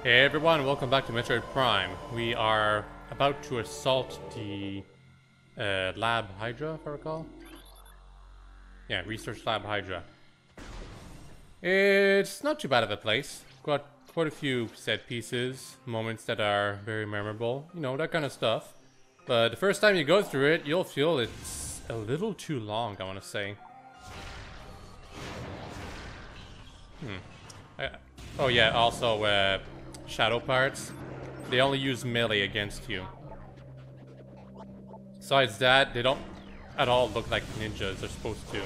Hey everyone, welcome back to Metroid Prime. We are about to assault the lab Hydra, if I recall. Yeah, research lab Hydra. It's not too bad of a place. Got quite a few set pieces, moments that are very memorable, you know, that kind of stuff. But the first time you go through it, you'll feel it's a little too long, I want to say. Oh yeah, also shadow parts, they only use melee against you. Besides that, they don't at all look like ninjas they're supposed to.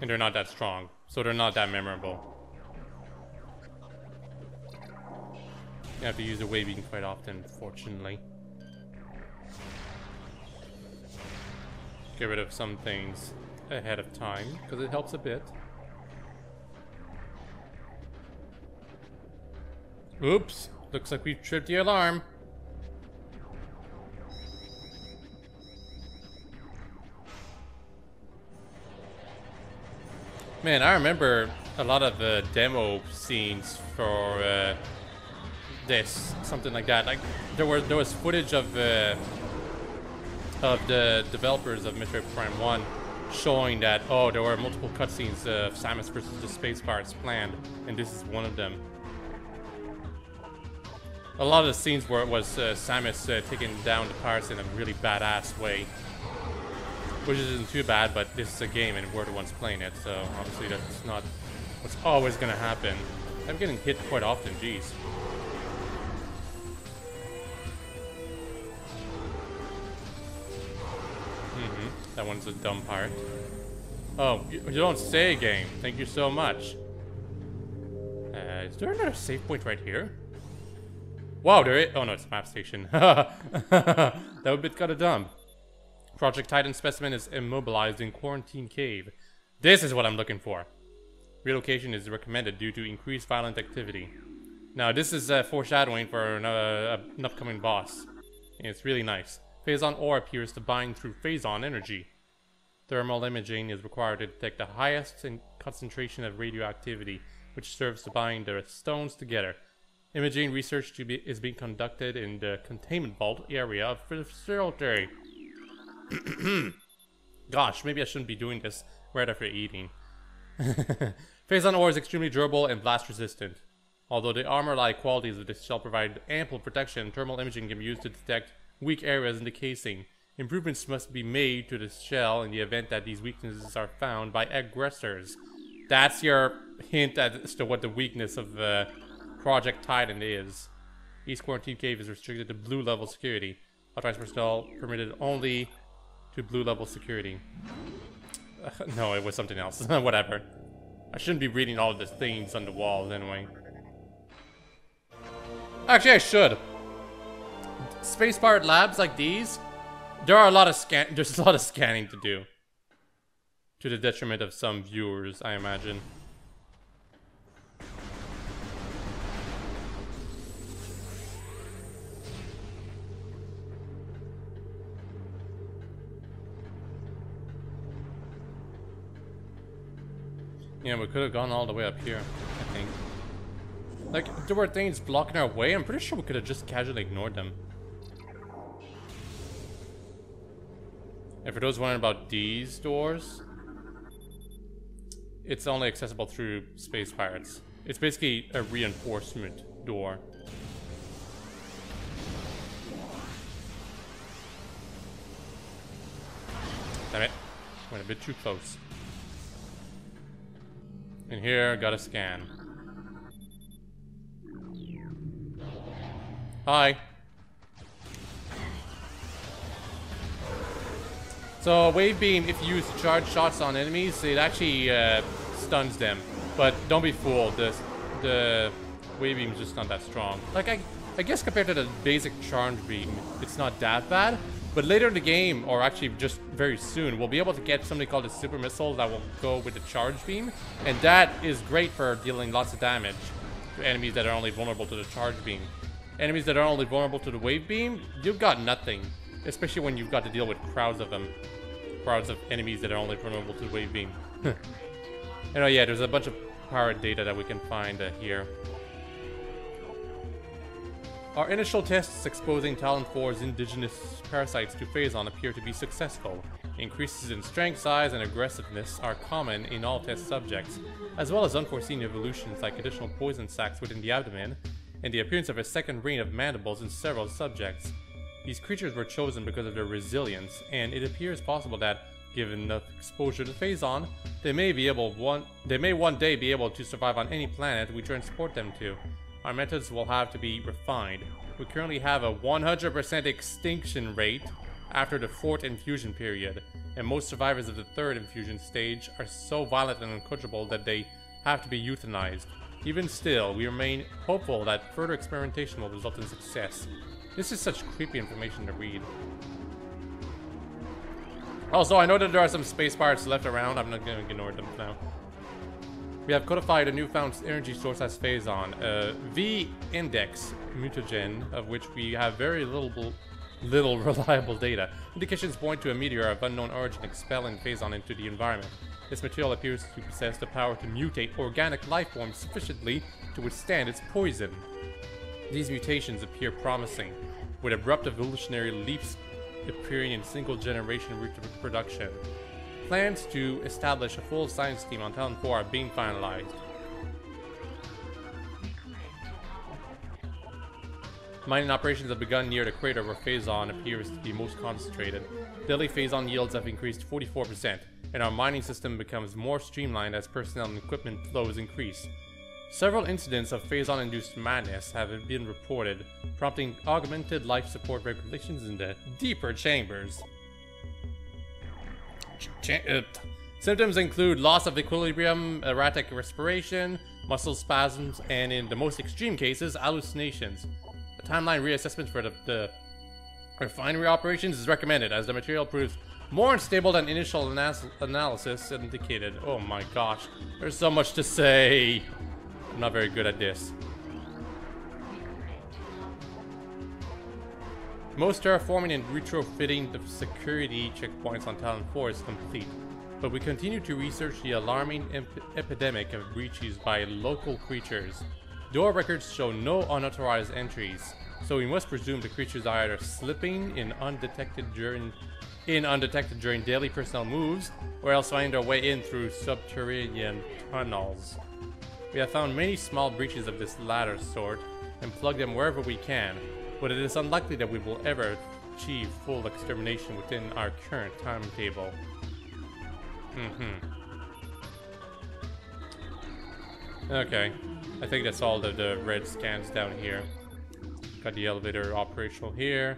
And they're not that strong, so they're not that memorable. You have to use the wave beam quite often, fortunately. Get rid of some things ahead of time, because it helps a bit. Oops, looks like we've tripped the alarm. Man, I remember a lot of demo scenes for this, something like that. Like there was footage of the developers of Metroid Prime 1 showing that, oh, there were multiple cutscenes of Samus versus the space pirates planned, and this is one of them. A lot of the scenes where it was Samus taking down the pirates in a really badass way, which isn't too bad, but this is a game and we're the ones playing it, so obviously that's not what's always gonna happen. I'm getting hit quite often, jeez. That one's a dumb part. Oh, you don't say, game. Thank you so much. Is there another save point right here? Wow, there is. Oh no, it's a map station. That would be kind of dumb. Project Titan specimen is immobilized in quarantine cave. This is what I'm looking for. Relocation is recommended due to increased violent activity. Now, this is foreshadowing for an upcoming boss. And it's really nice. Phazon ore appears to bind through Phazon energy. Thermal imaging is required to detect the highest concentration of radioactivity, which serves to bind the stones together. Imaging research is being conducted in the containment vault area of the facility. Gosh, maybe I shouldn't be doing this right after eating. Phazon ore is extremely durable and blast resistant. Although the armor-like qualities of this shell provide ample protection, thermal imaging can be used to detect weak areas in the casing. Improvements must be made to the shell in the event that these weaknesses are found by aggressors. That's your hint as to what the weakness of Project Titan is. East Quarantine Cave is restricted to blue level security. Authorized personnel permitted only to blue level security. No, it was something else. Whatever. I shouldn't be reading all of the things on the walls anyway. Actually, I should. Space pirate labs like these, there's a lot of scanning to do. To the detriment of some viewers, I imagine. Yeah, we could have gone all the way up here, I think. Like, there were things blocking our way. I'm pretty sure we could have just casually ignored them. And for those wondering about these doors, it's only accessible through space pirates. It's basically a reinforcement door. Damn it. Went a bit too close. In here, gotta scan. Hi. So, wave beam, if you use charge shots on enemies, it actually stuns them. But don't be fooled, the wave beam is just not that strong. Like, I guess compared to the basic charge beam, it's not that bad. But later in the game, or actually just very soon, we'll be able to get something called a super missile that will go with the charge beam. And that is great for dealing lots of damage to enemies that are only vulnerable to the charge beam. Enemies that are only vulnerable to the wave beam, you've got nothing. Especially when you've got to deal with crowds of them. Crowds of enemies that are only vulnerable to the wave beam. And oh yeah, there's a bunch of pirate data that we can find here. Our initial tests exposing Talon 4's indigenous parasites to Phazon appear to be successful. Increases in strength, size, and aggressiveness are common in all test subjects, as well as unforeseen evolutions like additional poison sacs within the abdomen, and the appearance of a second ring of mandibles in several subjects. These creatures were chosen because of their resilience, and it appears possible that, given enough exposure to Phazon, they may one day be able to survive on any planet we transport them to. Our methods will have to be refined. We currently have a 100% extinction rate after the 4th infusion period, and most survivors of the 3rd infusion stage are so violent and uncontrollable that they have to be euthanized. Even still, we remain hopeful that further experimentation will result in success. This is such creepy information to read. Also, I know that there are some space pirates left around. I'm not going to ignore them now. We have codified a newfound energy source as Phazon, a V-index mutagen, of which we have very little reliable data. Indications point to a meteor of unknown origin expelling Phazon into the environment. This material appears to possess the power to mutate organic life forms sufficiently to withstand its poison. These mutations appear promising, with abrupt evolutionary leaps appearing in single-generation reproduction. Plans to establish a full science team on Talon 4 are being finalized. Mining operations have begun near the crater where Phazon appears to be most concentrated. Daily Phazon yields have increased 44%, and our mining system becomes more streamlined as personnel and equipment flows increase. Several incidents of Phazon-induced madness have been reported, prompting augmented life support regulations in the deeper chambers. Symptoms include loss of equilibrium, erratic respiration, muscle spasms, and in the most extreme cases, hallucinations. A timeline reassessment for the refinery operations is recommended as the material proves more unstable than initial analysis indicated. Oh my gosh, there's so much to say. I'm not very good at this. Most terraforming and retrofitting the security checkpoints on Talon 4 is complete, but we continue to research the alarming epidemic of breaches by local creatures. Door records show no unauthorized entries, so we must presume the creatures are either slipping in undetected during daily personnel moves, or else find their way in through subterranean tunnels. We have found many small breaches of this latter sort and plugged them wherever we can, but it is unlikely that we will ever achieve full extermination within our current timetable. Okay, I think that's all the red scans down here. Got the elevator operational here.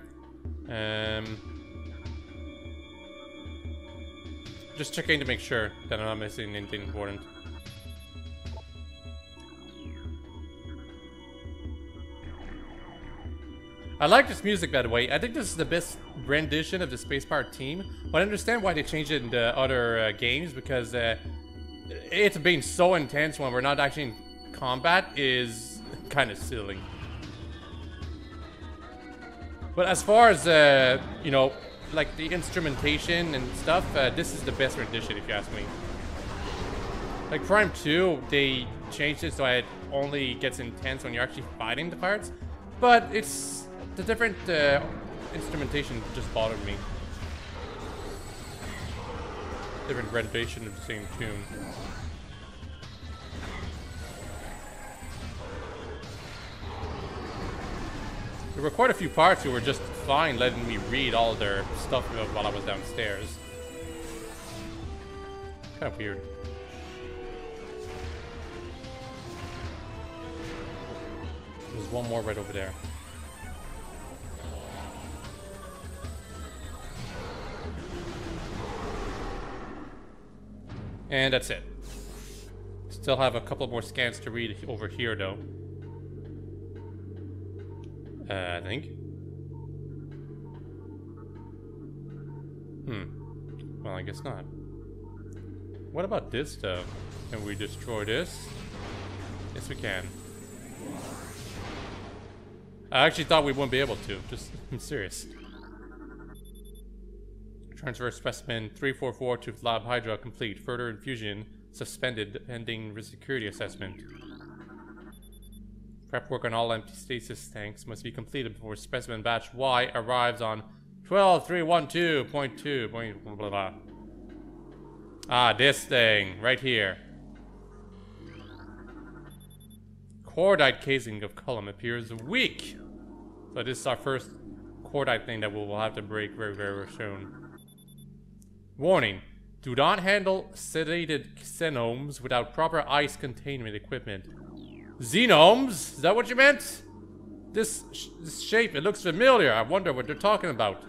Just checking to make sure that I'm not missing anything important. I like this music, by the way. I think this is the best rendition of the Space Pirate team, but I understand why they changed it in the other games, because it's being so intense when we're not actually in combat is kind of silly. But as far as, you know, like the instrumentation and stuff, this is the best rendition if you ask me. Like Prime 2, they changed it so it only gets intense when you're actually fighting the pirates, but it's... the different instrumentation just bothered me. Different rendition of the same tune. There were quite a few parts who were just fine letting me read all their stuff while I was downstairs. Kind of weird. There's one more right over there. And that's it. Still have a couple more scans to read over here, though. I think. Well, I guess not. What about this stuff? Can we destroy this? Yes, we can. I actually thought we wouldn't be able to. Just, I'm serious. Transfer specimen 344 to lab Hydra complete. Further infusion suspended pending security assessment. Prep work on all empty stasis tanks must be completed before specimen batch Y arrives on 12312.2. Blah, blah, blah. Ah, this thing right here. Cordite casing of column appears weak. So this is our first cordite thing that we'll have to break very, very soon. Warning. Do not handle sedated xenomes without proper ice containment equipment. Xenomes? Is that what you meant? This shape, it looks familiar. I wonder what they're talking about.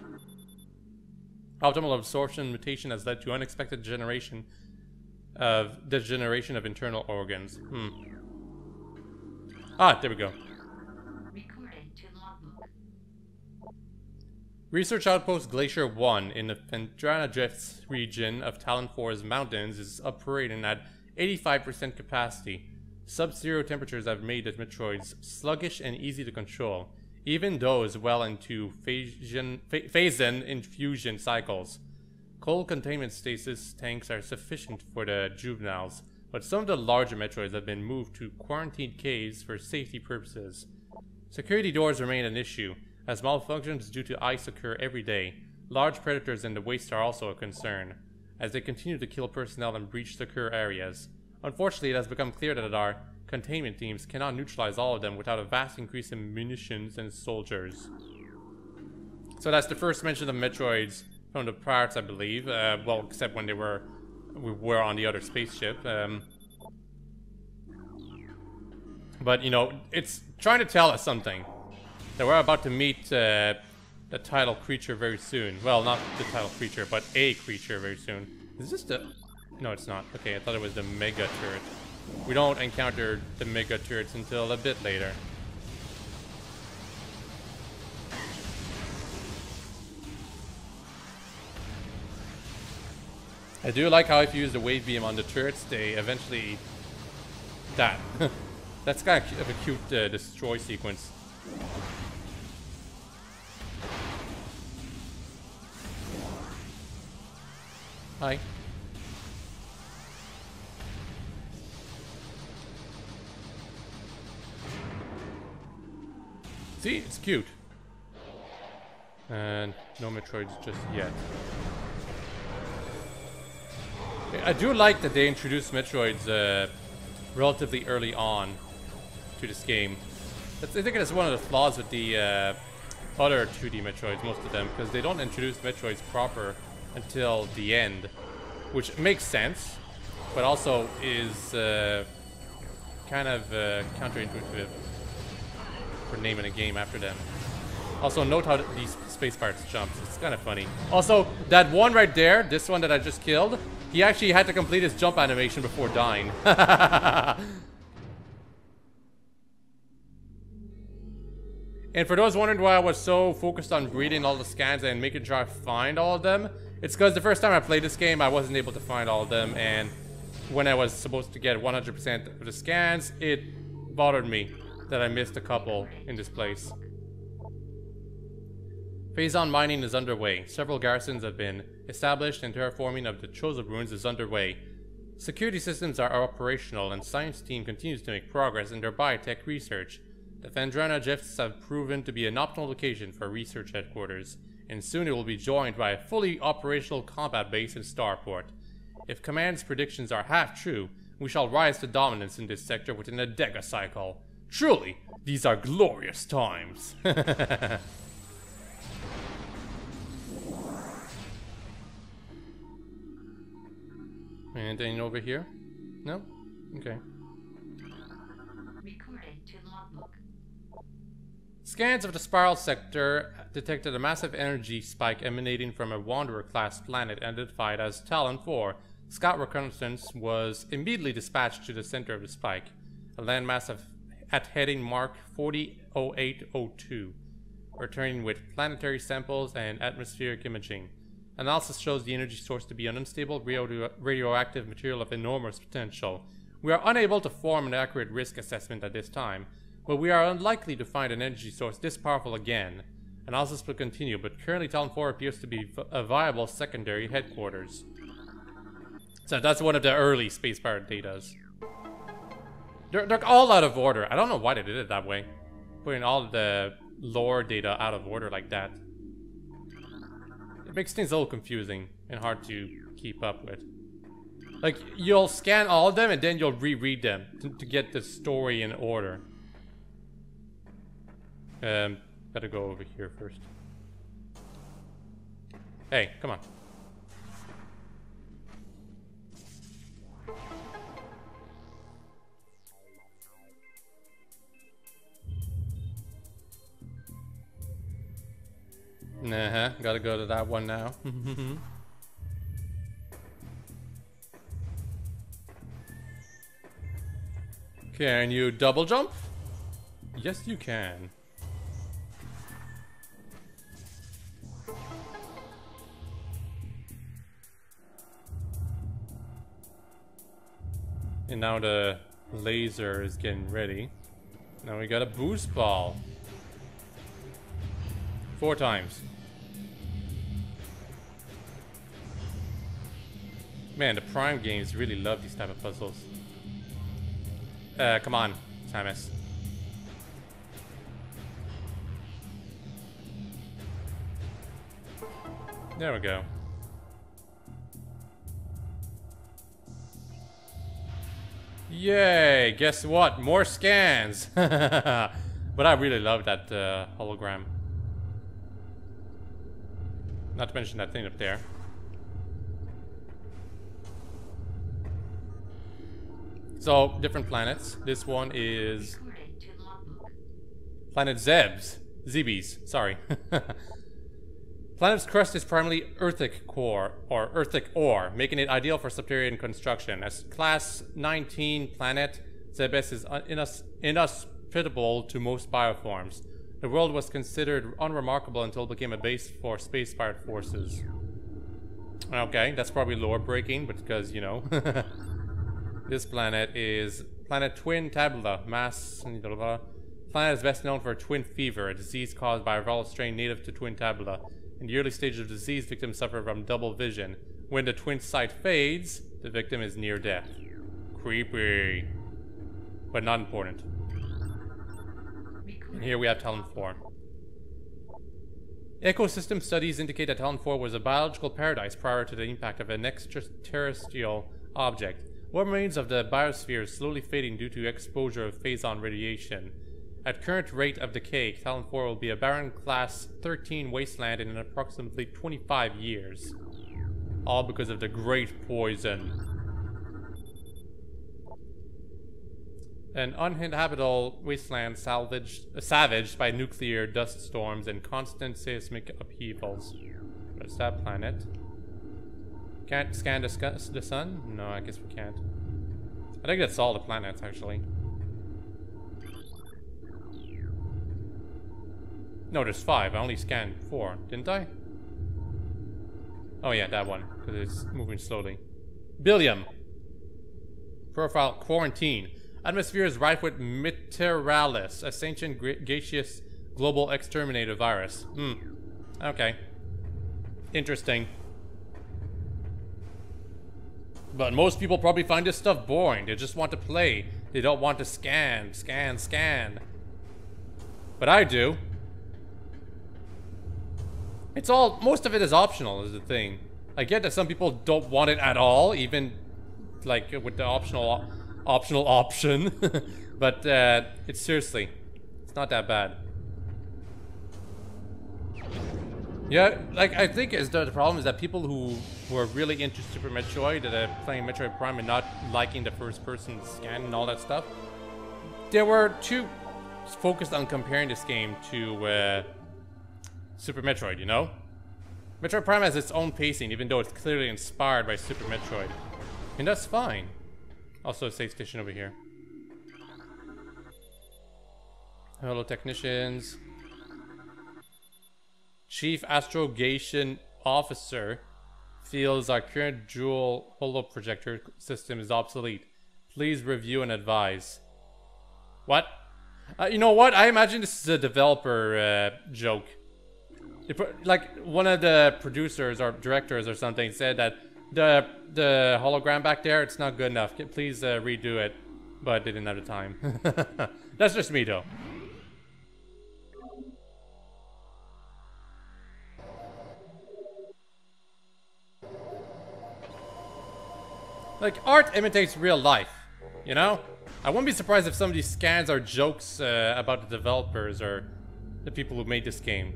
Optimal absorption mutation has led to unexpected degeneration of internal organs. Ah, there we go. Recording to logbook. Research Outpost Glacier 1 in the Phendrana Drifts region of Talon 4's mountains is operating at 85% capacity. Sub-zero temperatures have made the Metroids sluggish and easy to control, even those well into phase-in infusion cycles. Cold containment stasis tanks are sufficient for the juveniles, but some of the larger Metroids have been moved to quarantined caves for safety purposes. Security doors remain an issue, as malfunctions due to ice occur every day. Large predators in the waste are also a concern, as they continue to kill personnel and breach secure areas. Unfortunately, it has become clear that our containment teams cannot neutralize all of them without a vast increase in munitions and soldiers. So that's the first mention of Metroids from the parts, I believe. Well, except when we were on the other spaceship. But, you know, it's trying to tell us something. That we're about to meet the title creature very soon. Well, not the title creature, but a creature very soon. Is this the... No, it's not. Okay, I thought it was the Mega Turret. We don't encounter the Mega Turrets until a bit later. I do like how if you use the wave beam on the turrets, they eventually... That. That's kind of a cute destroy sequence. Hi. See, it's cute. And no Metroids just yet. I do like that they introduced Metroids relatively early on to this game. I think it's one of the flaws with the other 2D Metroids, most of them, because they don't introduce Metroids proper until the end, which makes sense, but also is kind of counterintuitive for naming a game after them. Also, note how these space pirates jump. It's kind of funny. Also, that one right there, this one that I just killed, he actually had to complete his jump animation before dying. And for those wondering why I was so focused on reading all the scans and making sure I find all of them, it's because the first time I played this game, I wasn't able to find all of them, and when I was supposed to get 100% of the scans, it bothered me that I missed a couple in this place. Phase-on mining is underway. Several garrisons have been established and terraforming of the Chozo ruins is underway. Security systems are operational and science team continues to make progress in their biotech research. The Phendrana Drifts have proven to be an optimal location for research headquarters, and soon it will be joined by a fully operational combat base in Starport. If Command's predictions are half true, we shall rise to dominance in this sector within a decacycle. Truly, these are glorious times. Anything over here? No? Okay. Recording to logbook. Scans of the Spiral sector detected a massive energy spike emanating from a Wanderer-class planet identified as Talon 4. Scout reconnaissance was immediately dispatched to the center of the spike, a landmass at heading mark 400802, returning with planetary samples and atmospheric imaging. Analysis shows the energy source to be an unstable radioactive material of enormous potential. We are unable to form an accurate risk assessment at this time, but we are unlikely to find an energy source this powerful again. Analysis will continue, but currently Talon 4 appears to be a viable secondary headquarters. So that's one of the early space pirate datas. They're all out of order. I don't know why they did it that way. Putting all the lore data out of order like that. It makes things a little confusing and hard to keep up with. Like, you'll scan all of them and then you'll reread them to get the story in order. Better go over here first. Hey, come on. Gotta go to that one now. Can you double jump? Yes, you can. And now the laser is getting ready. Now we got a boost ball. 4 times. Man, the Prime games really love these type of puzzles. Come on, Samus. There we go. Yay! Guess what? More scans! But I really love that hologram. Not to mention that thing up there. So, different planets. This one is planet Zebes, sorry. Planet's crust is primarily earthic core, or earthic ore, making it ideal for subterranean construction. As Class 19 planet, Zebes is inhospitable to most bioforms. The world was considered unremarkable until it became a base for space pirate forces. Okay, that's probably lore breaking, but because, you know. This planet is planet Twin Tabula. Planet is best known for twin fever, a disease caused by a viral strain native to Twin Tabula. In the early stages of the disease, victims suffer from double vision. When the twin sight fades, the victim is near death. Creepy. But not important. And here we have Talon 4. Ecosystem studies indicate that Talon 4 was a biological paradise prior to the impact of an extraterrestrial object. What remains of the biosphere is slowly fading due to exposure of phazon radiation. At current rate of decay, Talon 4 will be a barren Class 13 wasteland in approximately 25 years. All because of the great poison. An uninhabitable wasteland savaged by nuclear dust storms and constant seismic upheavals. What's that planet? Can't scan the sun? No, I guess we can't. I think that's all the planets, actually. No, there's 5. I only scanned 4, didn't I? Oh yeah, that one, because it's moving slowly. Billium. Profile quarantine. Atmosphere is rife with Miteralis, a sentient gaseous global exterminator virus. Okay. Interesting. But most people probably find this stuff boring. They just want to play. They don't want to scan. But I do. It's all, most of it is optional is the thing. I get that some people don't want it at all, even like with the optional option. But it's seriously, it's not that bad. Yeah, like I think the problem is that people who are really into Super Metroid, that are playing Metroid Prime and not liking the first person scan and all that stuff, they were too focused on comparing this game to Super Metroid, you know? Metroid Prime has its own pacing, even though it's clearly inspired by Super Metroid. And that's fine. Also a safe station over here. Hello, technicians. Chief Astrogation Officer feels our current dual holoprojector system is obsolete. Please review and advise. What? You know what? I imagine this is a developer joke. Like one of the producers or directors or something said that The hologram back there, it's not good enough. Please redo it, but did another time. That's just me though. Like, art imitates real life, you know? I wouldn't be surprised if some of these scans are jokes about the developers or the people who made this game.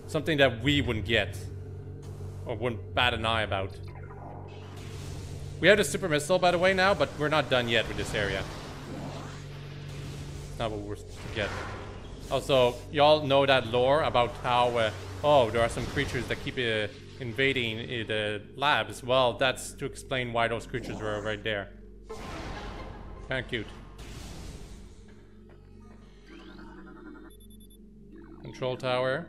Something that we wouldn't get. Or wouldn't bat an eye about. We have the super missile, by the way, now, but we're not done yet with this area. Not what we're supposed to get. Also, y'all know that lore about how, oh, there are some creatures that keep invading the labs. Well, that's to explain why those creatures were right there. Kinda cute. Control tower.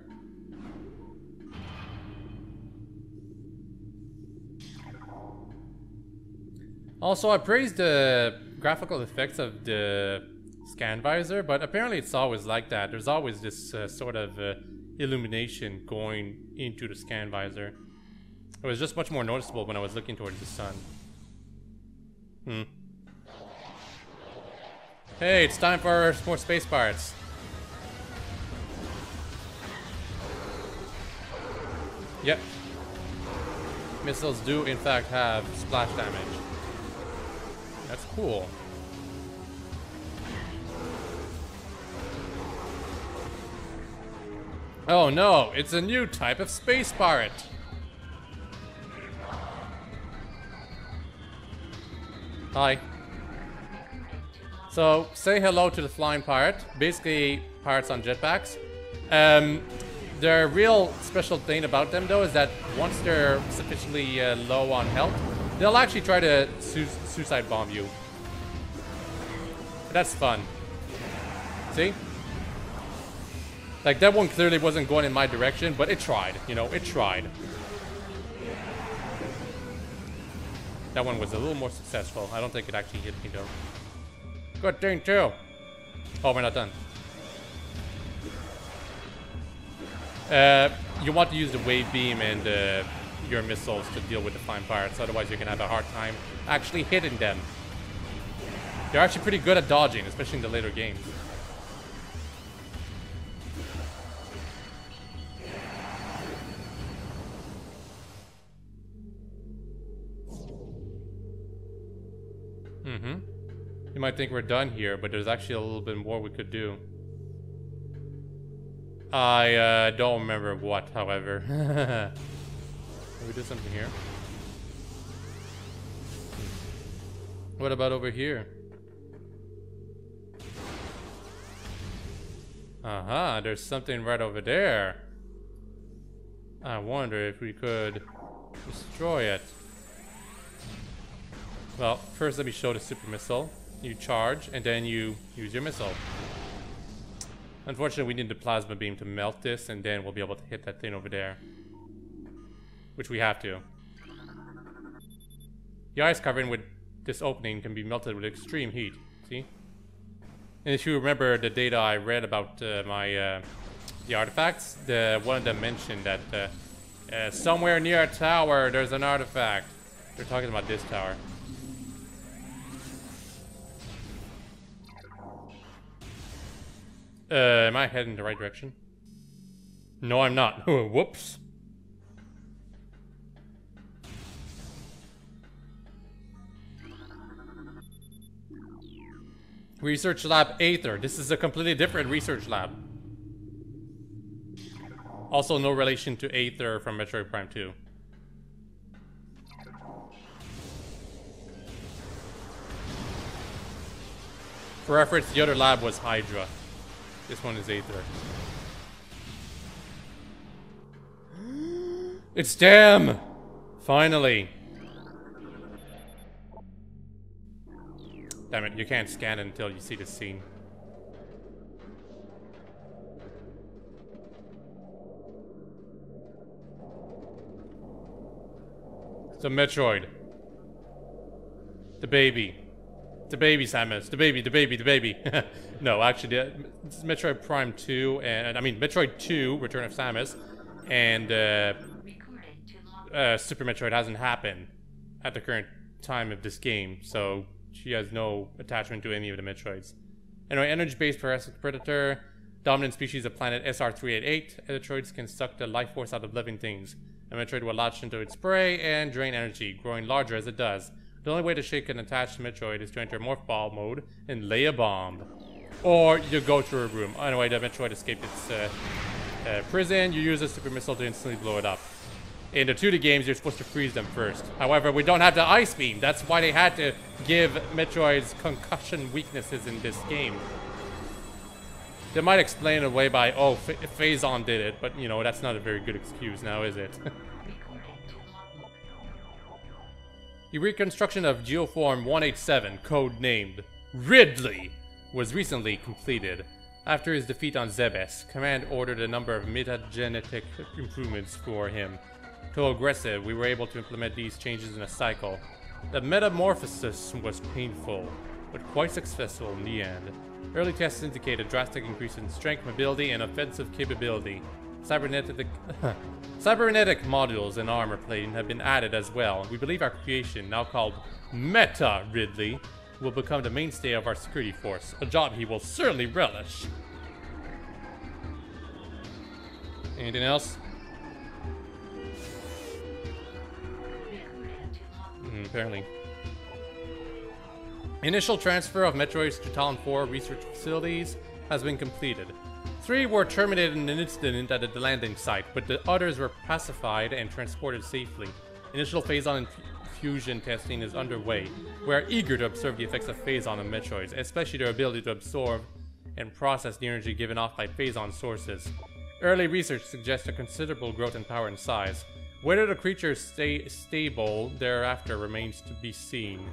Also, I praised the graphical effects of the scan visor, but apparently it's always like that. There's always this sort of illumination going into the scan visor. It was just much more noticeable when I was looking towards the sun. Hey, it's time for more space pirates. Yep. Missiles do in fact have splash damage. That's cool. Oh no, it's a new type of space pirate. Hi. So, say hello to the flying pirate. Basically, pirates on jetpacks. Their real special thing about them, though, is that once they're sufficiently low on health, they'll actually try to suicide bomb you. That's fun. See? Like, that one clearly wasn't going in my direction, but it tried. You know, it tried. That one was a little more successful. I don't think it actually hit me, though. Good thing, too. Oh, we're not done. You want to use the wave beam and your missiles to deal with the flying pirates, otherwise you're gonna have a hard time actually hitting them. They're actually pretty good at dodging, especially in the later games. You might think we're done here, but there's actually a little bit more we could do. I don't remember what, however. Can we do something here? What about over here? Aha, there's something right over there. I wonder if we could destroy it. Well, first let me show the super missile. You charge, and then you use your missile. Unfortunately, we need the plasma beam to melt this, and then we'll be able to hit that thing over there. Which we have to. The ice covering with this opening can be melted with extreme heat. See? And if you remember the data I read about the artifacts, one of them mentioned that somewhere near a tower there's an artifact. They're talking about this tower. Am I heading in the right direction? No, I'm not. Whoops. Research lab Aether. This is a completely different research lab. Also, no relation to Aether from Metroid Prime 2. For reference, the other lab was Hydra. This one is Aether. It's them! Finally! Damn it, you can't scan it until you see the scene. So Metroid. The baby. The baby, Samus. The baby, the baby, the baby. No, actually, it's Metroid Prime 2, and I mean, Metroid 2, Return of Samus, and Super Metroid hasn't happened at the current time of this game, so she has no attachment to any of the Metroids. Anyway, energy-based parasitic predator, dominant species of planet SR388. Metroids can suck the life force out of living things. A Metroid will latch into its prey and drain energy, growing larger as it does. The only way to shake an attached Metroid is to enter Morph Ball mode and lay a bomb. Or you go to a room. Anyway, the Metroid escaped its prison. You use a super missile to instantly blow it up. In the 2D games, you're supposed to freeze them first. However, we don't have the Ice Beam. That's why they had to give Metroids concussion weaknesses in this game. They might explain it away by, oh, Phazon did it, but, you know, that's not a very good excuse now, is it? The reconstruction of Geoform 187, codenamed Ridley, was recently completed. After his defeat on Zebes, Command ordered a number of metagenetic improvements for him. Though aggressive, we were able to implement these changes in a cycle. The metamorphosis was painful, but quite successful in the end. Early tests indicate a drastic increase in strength, mobility, and offensive capability. Cybernetic modules and armor plating have been added as well. We believe our creation, now called Meta Ridley, will become the mainstay of our security force, a job he will certainly relish. Anything else? Apparently. Initial transfer of Metroids to Talon 4 research facilities has been completed. 3 were terminated in an incident at the landing site, but the others were pacified and transported safely. Initial Phazon fusion testing is underway. We are eager to observe the effects of Phazon on Metroids, especially their ability to absorb and process the energy given off by Phazon sources. Early research suggests a considerable growth in power and size. Whether the creatures stay stable thereafter remains to be seen.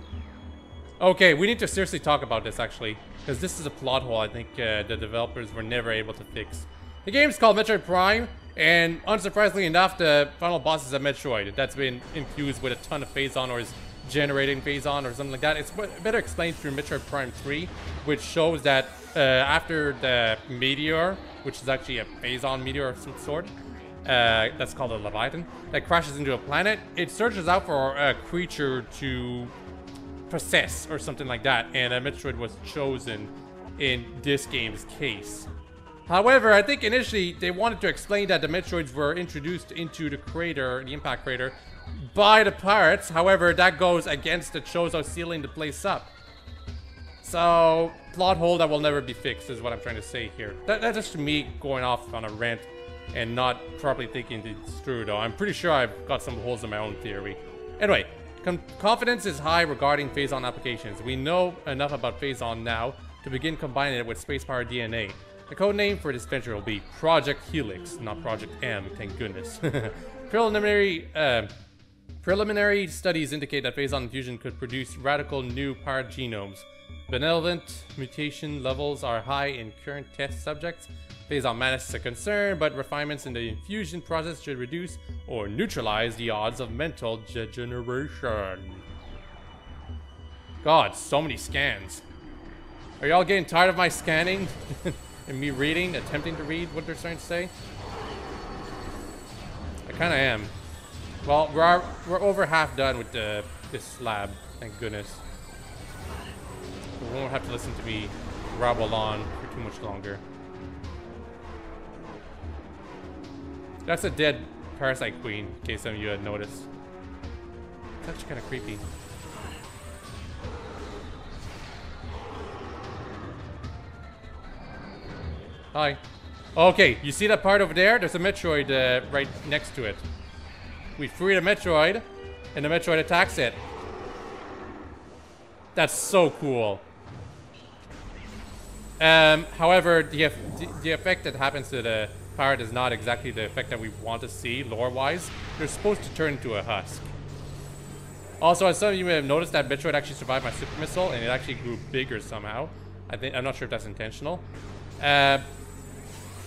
Okay, we need to seriously talk about this actually, because this is a plot hole I think the developers were never able to fix. The game's called Metroid Prime, and unsurprisingly enough, the final boss is a Metroid that's been infused with a ton of Phazon or is generating Phazon or something like that. It's better explained through Metroid Prime 3, which shows that after the meteor, which is actually a Phazon meteor of some sort, that's called a Leviathan, that crashes into a planet, it searches out for a creature to possess or something like that, and a Metroid was chosen in this game's case. However, I think initially they wanted to explain that the Metroids were introduced into the crater, the impact crater, by the pirates. However, that goes against the Chozo sealing the place up. So, plot hole that will never be fixed is what I'm trying to say here. That's just me going off on a rant and not properly thinking it's through, though. I'm pretty sure I've got some holes in my own theory. Anyway, confidence is high regarding Phazon applications. We know enough about Phazon now to begin combining it with space-powered DNA. The code name for this venture will be Project Helix, not Project M, thank goodness. Preliminary studies indicate that Phazon infusion could produce radical new pirate genomes. Benevolent mutation levels are high in current test subjects. Phazon madness is a concern, but refinements in the infusion process should reduce or neutralize the odds of mental degeneration. God, so many scans. Are y'all getting tired of my scanning? And me reading, attempting to read what they're trying to say? I kinda am. Well, we're over half done with this lab, thank goodness. We won't have to listen to me rabble on for too much longer. That's a dead parasite queen, in case some of you had noticed. It's actually kind of creepy. Hi. Okay, you see that part over there? There's a Metroid right next to it. We free the Metroid, and the Metroid attacks it. That's so cool. However, the effect that happens to the pirate is not exactly the effect that we want to see lore-wise. They're supposed to turn into a husk. Also, as some of you may have noticed, that Metroid actually survived my super missile, and it actually grew bigger somehow. I'm not sure if that's intentional.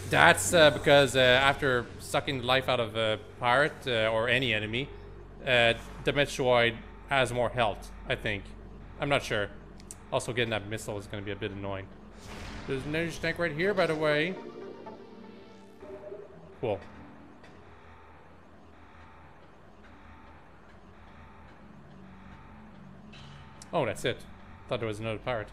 That's because after sucking the life out of a pirate or any enemy, the Metroid has more health, I think. I'm not sure. Also, getting that missile is going to be a bit annoying. There's an energy tank right here, by the way. Cool. Oh, that's it. Thought there was another part.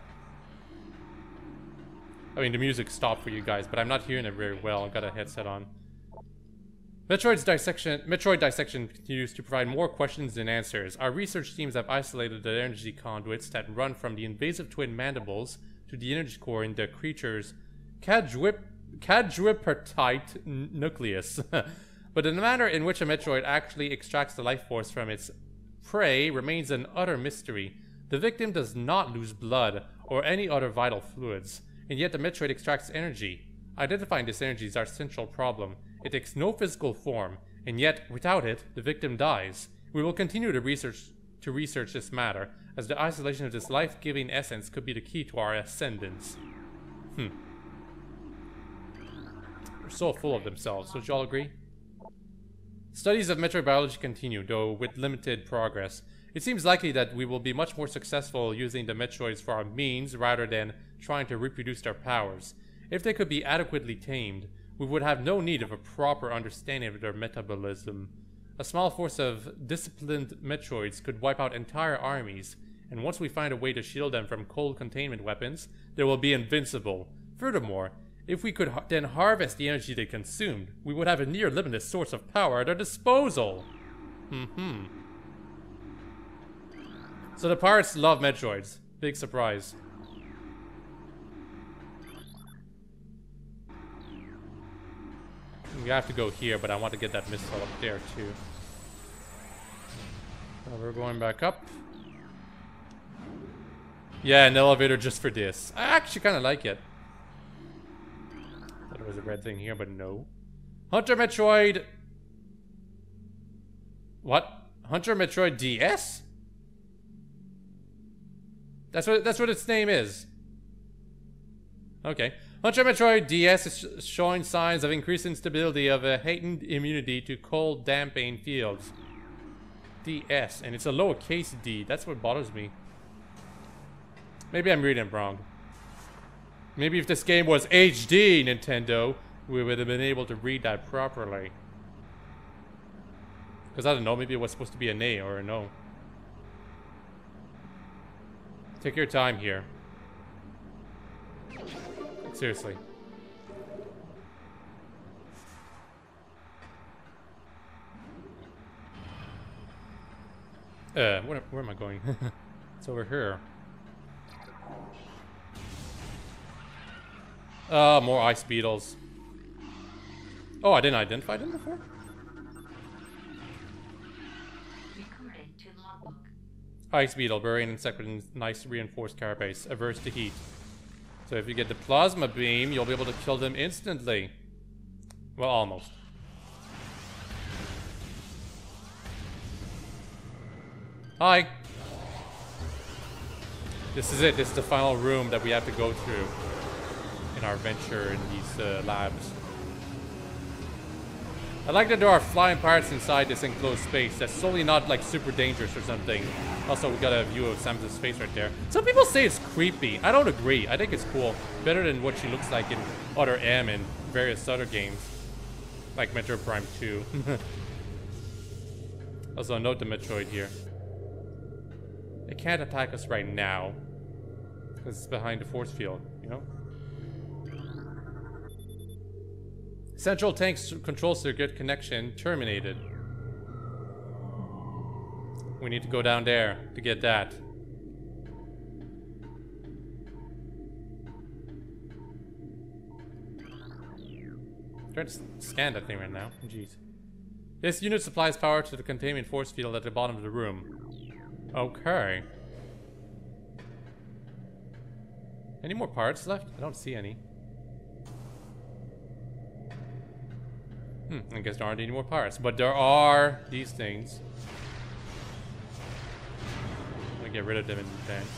I mean, the music stopped for you guys, but I'm not hearing it very well. I've got a headset on. Metroid dissection continues to provide more questions than answers. Our research teams have isolated the energy conduits that run from the invasive twin mandibles to the energy core in the creature's quadripartite nucleus. But the manner in which a Metroid actually extracts the life force from its prey remains an utter mystery. The victim does not lose blood or any other vital fluids, and yet the Metroid extracts energy. Identifying this energy is our central problem. It takes no physical form, and yet, without it, the victim dies. We will continue to research this matter, as the isolation of this life-giving essence could be the key to our ascendance. They're so full of themselves, don't you all agree? Studies of Metroid biology continue, though with limited progress. It seems likely that we will be much more successful using the Metroids for our means, rather than trying to reproduce their powers. If they could be adequately tamed, we would have no need of a proper understanding of their metabolism. A small force of disciplined Metroids could wipe out entire armies, and once we find a way to shield them from cold containment weapons, they will be invincible. Furthermore, if we could then harvest the energy they consumed, we would have a near limitless source of power at our disposal. So the pirates love Metroids. Big surprise. We have to go here, but I want to get that missile up there too. So we're going back up. Yeah, an elevator just for this. I actually kind of like it. Thought there was a red thing here, but no. Hunter Metroid. What? Hunter Metroid DS? That's what its name is. Okay. Hunter Metroid DS is showing signs of increased instability of a heightened immunity to cold damping fields. DS, and it's a lowercase d. That's what bothers me. Maybe I'm reading it wrong. Maybe if this game was HD, Nintendo, we would have been able to read that properly. Because I don't know, maybe it was supposed to be an A or an O. Take your time here. Seriously. Where am I going? It's over here. More ice beetles. Oh, I didn't identify them before? Recording to logbook. Ice beetle, burying insect with a nice reinforced carapace, averse to heat. So if you get the plasma beam, you'll be able to kill them instantly. Well, almost. Hi! This is it. This is the final room that we have to go through in our venture in these labs. I like that there are flying pirates inside this enclosed space. That's solely not like super dangerous or something. Also, we got a view of Samus's face right there. Some people say it's creepy. I don't agree. I think it's cool. Better than what she looks like in Other M and various other games. Like Metroid Prime 2. Also, note the Metroid here. It can't attack us right now. Because it's behind the force field, you know? Central tank control circuit connection terminated. We need to go down there to get that. I'm trying to scan that thing right now. Jeez. This unit supplies power to the containment force field at the bottom of the room. Okay. Any more parts left? I don't see any. I guess there aren't any more parts, but there are these things. I'm gonna get rid of them in advance.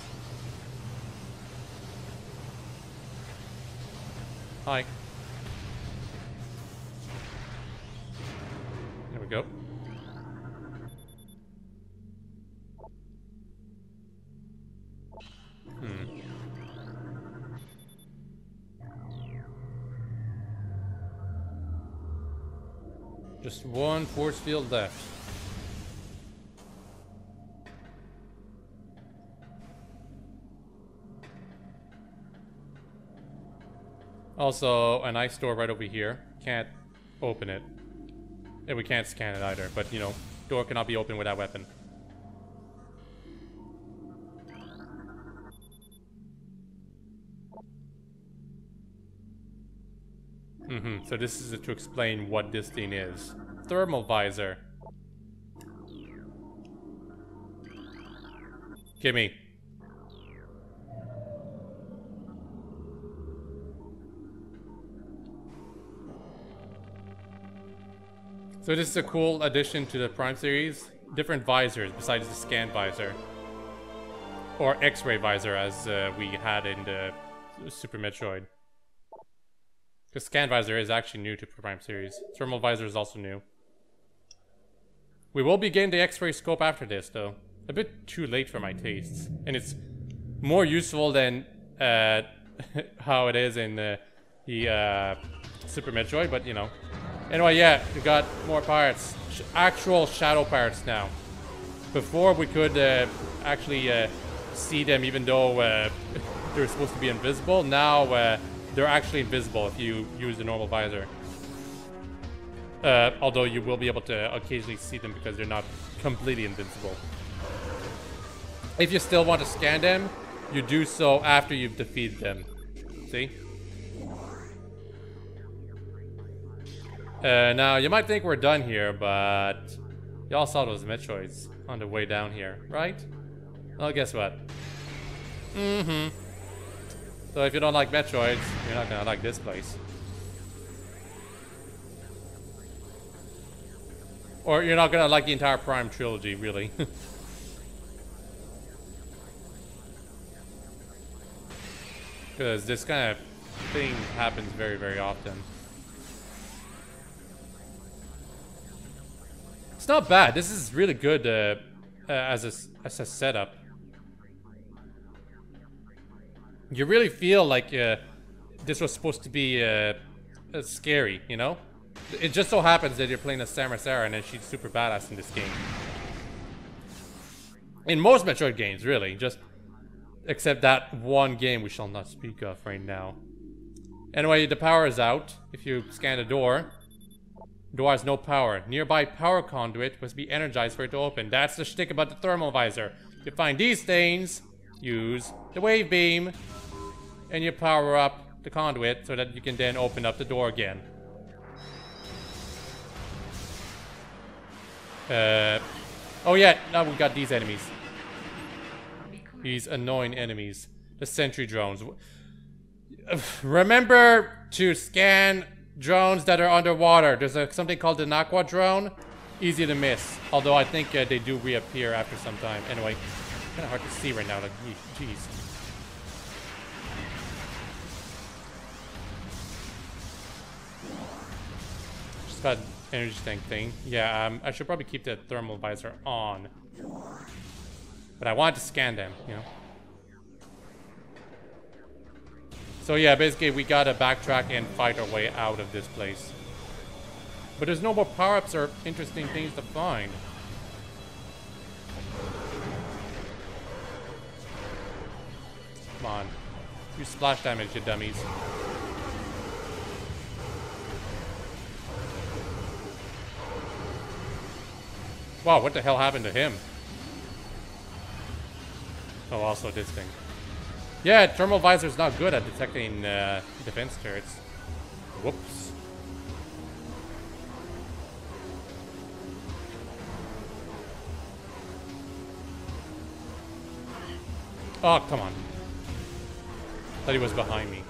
Hi. There we go. Just one force field left. Also, an ice door right over here. Can't open it. And we can't scan it either, but you know, door cannot be opened with that weapon. So this is to explain what this thing is. Thermal visor. Gimme. So this is a cool addition to the Prime series. Different visors besides the scan visor. Or X-ray visor as we had in the Super Metroid. Because scan visor is actually new to Prime series. Thermal visor is also new. We will be getting the X-ray scope after this though. A bit too late for my tastes. And it's more useful than how it is in the Super Metroid, but you know. Anyway, yeah, we got more parts. Actual shadow parts now. Before we could actually see them even though they're supposed to be invisible. Now they're actually invisible if you use the normal visor. Although you will be able to occasionally see them because they're not completely invincible. If you still want to scan them, you do so after you've defeated them. See? Now, you might think we're done here, but y'all saw those Metroids on the way down here, right? Well, guess what? So if you don't like Metroids, you're not gonna like this place. Or you're not gonna like the entire Prime trilogy, really. Because this kind of thing happens very, very often. It's not bad. This is really good as a setup. You really feel like this was supposed to be scary, you know? It just so happens that you're playing as Samus Sarah and then she's super badass in this game. In most Metroid games, really. Just except that one game we shall not speak of right now. Anyway, the power is out. If you scan the door has no power. Nearby power conduit must be energized for it to open. That's the shtick about the thermal visor. You find these things, use the wave beam, and you power up the conduit so that you can then open up the door again. Oh yeah, now we got these enemies. These annoying enemies. The sentry drones. Remember to scan drones that are underwater. There's something called the Nakwa drone. Easy to miss. Although I think they do reappear after some time. Anyway, kind of hard to see right now. Like, jeez. Just got an energy tank thing. Yeah, I should probably keep the thermal visor on. But I wanted to scan them, you know. So yeah, basically we gotta backtrack and fight our way out of this place. But there's no more power-ups or interesting things to find. Come on. Use splash damage, you dummies. Wow, what the hell happened to him? Oh, also this thing. Yeah, thermal visor's not good at detecting defense turrets. Whoops. Oh, come on. Thought he was behind me.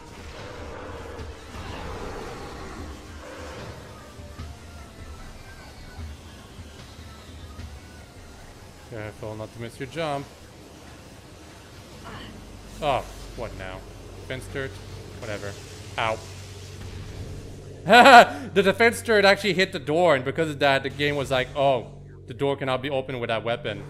Careful not to miss your jump. Oh, what now? Defense turret? Whatever. Ow. The defense turret actually hit the door, and because of that, the game was like, oh, the door cannot be opened with that weapon.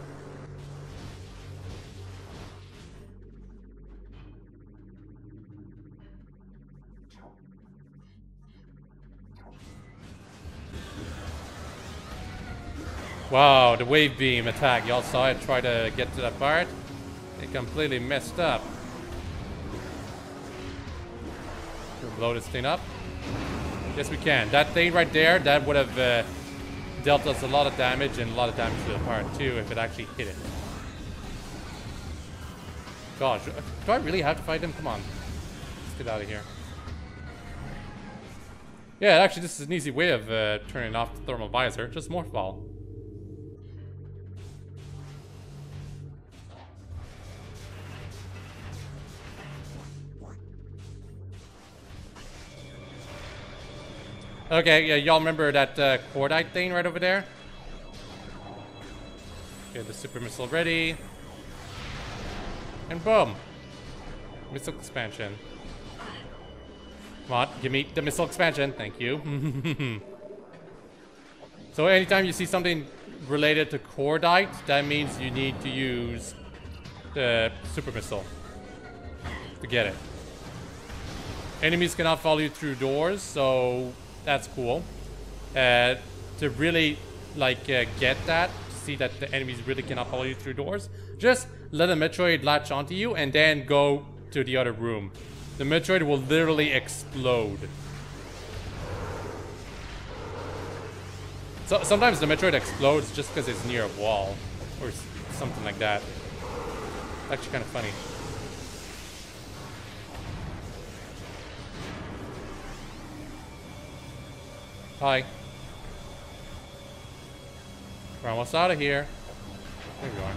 Wow, the wave beam attack. Y'all saw it try to get to that part? It completely messed up. Can we blow this thing up? Yes, we can. That thing right there, that would have dealt us a lot of damage and a lot of damage to the part too if it actually hit it. Gosh, do I really have to fight him? Come on. Let's get out of here. Yeah, actually, this is an easy way of turning off the thermal visor. Just morph ball. Okay, yeah, y'all remember that cordite thing right over there? Get the super missile ready. And boom. Missile expansion. Come on, give me the missile expansion. Thank you. So anytime you see something related to cordite, that means you need to use the super missile to get it. Enemies cannot follow you through doors, so that's cool. To really like get that, to see that the enemies really cannot follow you through doors, just let a Metroid latch onto you and then go to the other room. The Metroid will literally explode. So sometimes the Metroid explodes just because it's near a wall or something like that. It's actually kind of funny. Hi. We're almost out of here. There we are.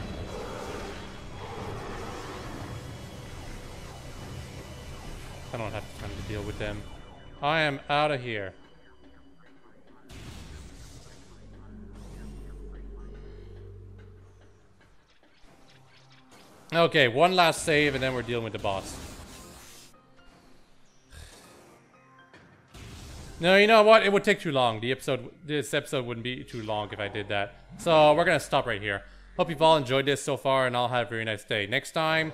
I don't have time to deal with them. I am out of here. Okay, one last save and then we're dealing with the boss. No, you know what? It would take too long. This episode wouldn't be too long if I did that. So we're gonna stop right here. Hope you've all enjoyed this so far, and I'll have a very nice day. Next time,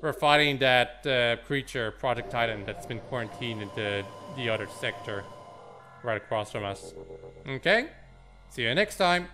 we're fighting that creature, Project Titan, that's been quarantined into the other sector right across from us. Okay? See you next time.